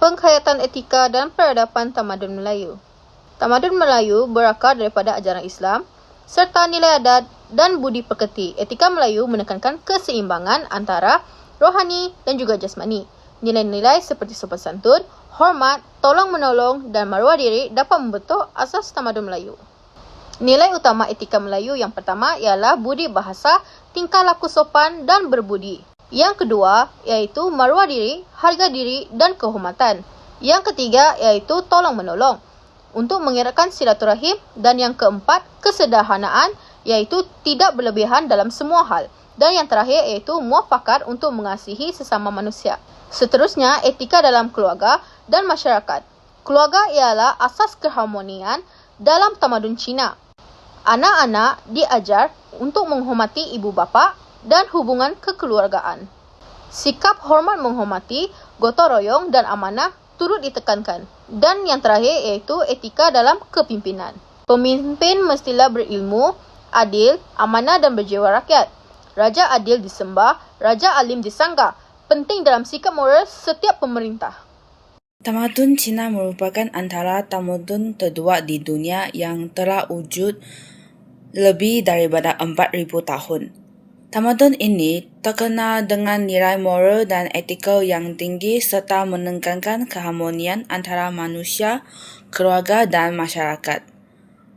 Penghayatan etika dan peradaban tamadun Melayu. Tamadun Melayu berakar daripada ajaran Islam serta nilai adat dan budi pekerti. Etika Melayu menekankan keseimbangan antara rohani dan juga jasmani. Nilai-nilai seperti sopan santun, hormat, tolong-menolong dan maruah diri dapat membentuk asas tamadun Melayu. Nilai utama etika Melayu yang pertama ialah budi bahasa, tingkah laku sopan dan berbudi. Yang kedua iaitu maruah diri, harga diri dan kehormatan. Yang ketiga iaitu tolong-menolong untuk mengeratkan silaturahim, dan yang keempat kesederhanaan iaitu tidak berlebihan dalam semua hal, dan yang terakhir iaitu muafakat untuk mengasihi sesama manusia. Seterusnya, etika dalam keluarga dan masyarakat. Keluarga ialah asas keharmonian dalam tamadun Cina. Anak-anak diajar untuk menghormati ibu bapa dan hubungan kekeluargaan. Sikap hormat menghormati, gotong royong dan amanah turut ditekankan. Dan yang terakhir iaitu etika dalam kepimpinan. Pemimpin mestilah berilmu, adil, amanah dan berjiwa rakyat. Raja adil disembah, raja alim disanggah. Penting dalam sikap moral setiap pemerintah. Tamadun Cina merupakan antara tamadun tertua di dunia yang telah wujud lebih daripada 4,000 tahun. Tamadun ini terkenal dengan nilai moral dan etika yang tinggi serta menekankan keharmonian antara manusia, keluarga dan masyarakat.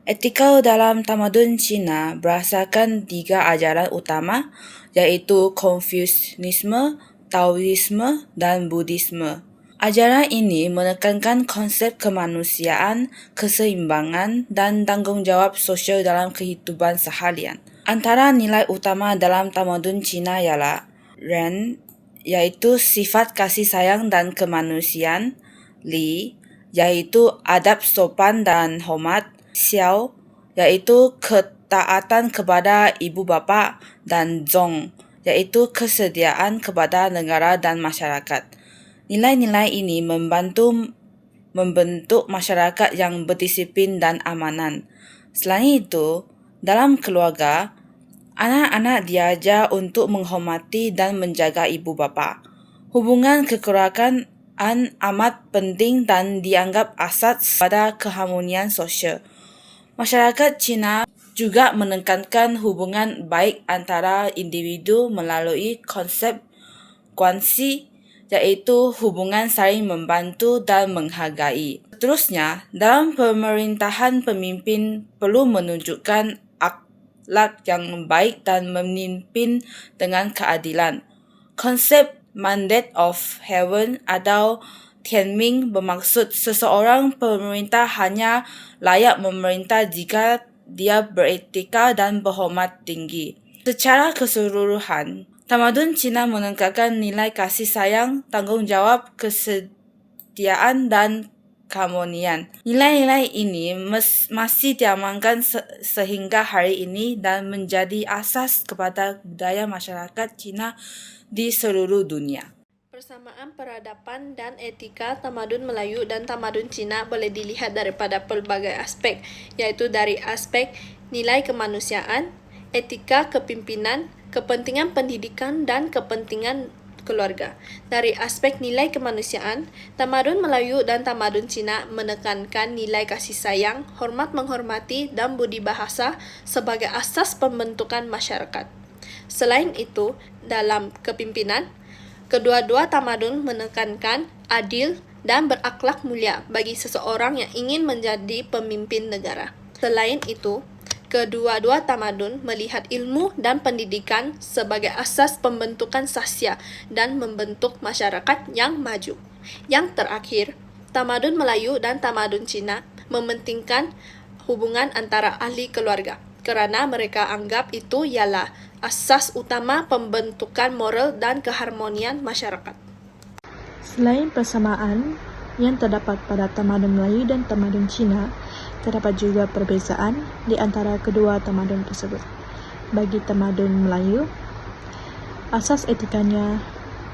Etika dalam tamadun Cina berdasarkan 3 ajaran utama, iaitu Konfusianisme, Taoisme dan Buddhisme. Ajaran ini menekankan konsep kemanusiaan, keseimbangan dan tanggungjawab sosial dalam kehidupan seharian. Antara nilai utama dalam tamadun Cina ialah Ren, iaitu sifat kasih sayang dan kemanusiaan, Li, iaitu adab sopan dan hormat, Xiao, iaitu ketaatan kepada ibu bapa, dan Zong, iaitu kesetiaan kepada negara dan masyarakat. Nilai-nilai ini membentuk masyarakat yang berdisiplin dan amanan. Selain itu, dalam keluarga, anak-anak diajar untuk menghormati dan menjaga ibu bapa. Hubungan kekeluargaan amat penting dan dianggap asas pada keharmonian sosial. Masyarakat Cina juga menekankan hubungan baik antara individu melalui konsep guanxi, iaitu hubungan saling membantu dan menghargai. Seterusnya, dalam pemerintahan, pemimpin perlu menunjukkan akhlak yang baik dan memimpin dengan keadilan. Konsep Mandate of Heaven atau Tianming bermaksud seseorang pemerintah hanya layak memerintah jika dia beretika dan berhormat tinggi. Secara keseluruhan, tamadun Cina menekankan nilai kasih sayang, tanggungjawab, kesetiaan dan keharmonian. Nilai-nilai ini masih diamalkan sehingga hari ini dan menjadi asas kepada budaya masyarakat Cina di seluruh dunia. Persamaan peradaban dan etika tamadun Melayu dan tamadun Cina boleh dilihat daripada pelbagai aspek, yaitu dari aspek nilai kemanusiaan, etika kepimpinan, kepentingan pendidikan dan kepentingan keluarga. Dari aspek nilai kemanusiaan, tamadun Melayu dan tamadun Cina menekankan nilai kasih sayang, hormat menghormati dan budi bahasa sebagai asas pembentukan masyarakat. Selain itu, dalam kepimpinan, kedua-dua tamadun menekankan adil dan berakhlak mulia bagi seseorang yang ingin menjadi pemimpin negara. Selain itu, kedua-dua tamadun melihat ilmu dan pendidikan sebagai asas pembentukan sasya dan membentuk masyarakat yang maju. Yang terakhir, tamadun Melayu dan tamadun Cina mementingkan hubungan antara ahli keluarga, kerana mereka anggap itu ialah asas utama pembentukan moral dan keharmonian masyarakat. Selain persamaan yang terdapat pada tamadun Melayu dan tamadun Cina, terdapat juga perbezaan di antara kedua tamadun tersebut. Bagi tamadun Melayu, asas etikanya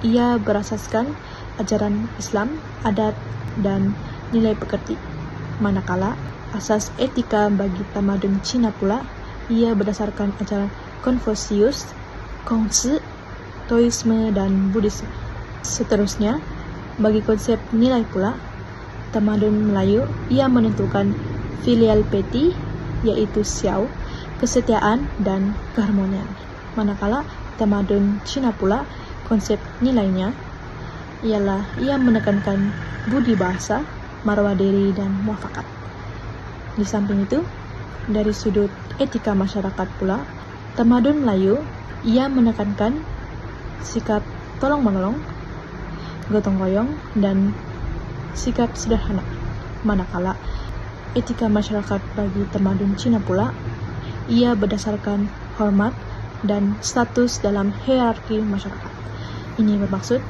ia berasaskan ajaran Islam, adat dan nilai pekerti. Manakala asas etika bagi tamadun Cina pula ia berdasarkan ajaran Konfusius, Kongzi, Taoisme dan Buddhisme. Seterusnya, Bagi konsep nilai pula, tamadun Melayu ia menentukan filial piety, yaitu siau, kesetiaan, dan keharmonian. Manakala tamadun Cina pula, konsep nilainya ialah ia menekankan budi bahasa, marwah diri, dan muafakat. Di samping itu, dari sudut etika masyarakat pula, tamadun Melayu ia menekankan sikap tolong-menolong, gotong royong, dan sikap sederhana. Manakala etika masyarakat bagi tamadun Cina pula, ia berdasarkan hormat dan status dalam hierarki masyarakat. Ini bermaksud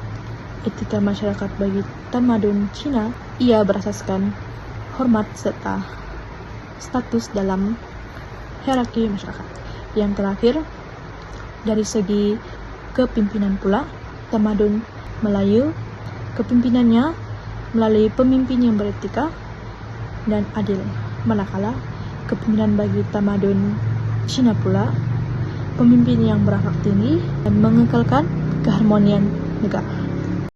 etika masyarakat bagi tamadun Cina ia berasaskan hormat serta status dalam hierarki masyarakat. Yang terakhir, dari segi kepimpinan pula, tamadun Melayu kepimpinannya melalui pemimpin yang beretika dan adil. Manakala kepimpinan bagi tamadun Cina pula, pemimpin yang berakhlak tinggi dan mengekalkan keharmonian negara.